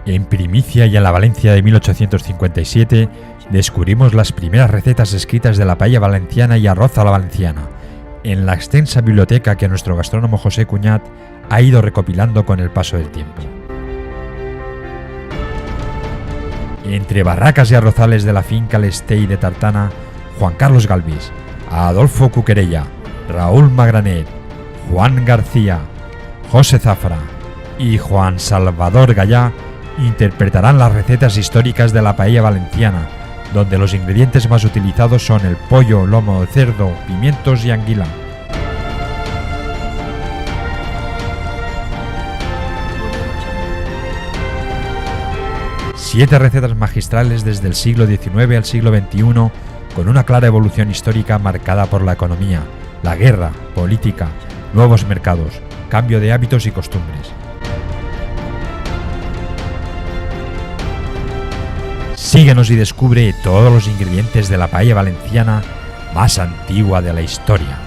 En primicia y en la Valencia de 1857 descubrimos las primeras recetas escritas de la paella valenciana y arroz a la valenciana, en la extensa biblioteca que nuestro gastrónomo José Cuñat ha ido recopilando con el paso del tiempo. Entre barracas y arrozales de la finca L'Estell de Tartana, Juan Carlos Galvis, Adolfo Cuquerella, Raúl Magranet, Juan García, José Zafra y Juan Salvador Gallá interpretarán las recetas históricas de la paella valenciana, donde los ingredientes más utilizados son el pollo, lomo de cerdo, pimientos y anguila. Siete recetas magistrales desde el siglo XIX al siglo XXI, con una clara evolución histórica marcada por la economía, la guerra, política, nuevos mercados, cambio de hábitos y costumbres. Síguenos y descubre todos los ingredientes de la paella valenciana más antigua de la historia.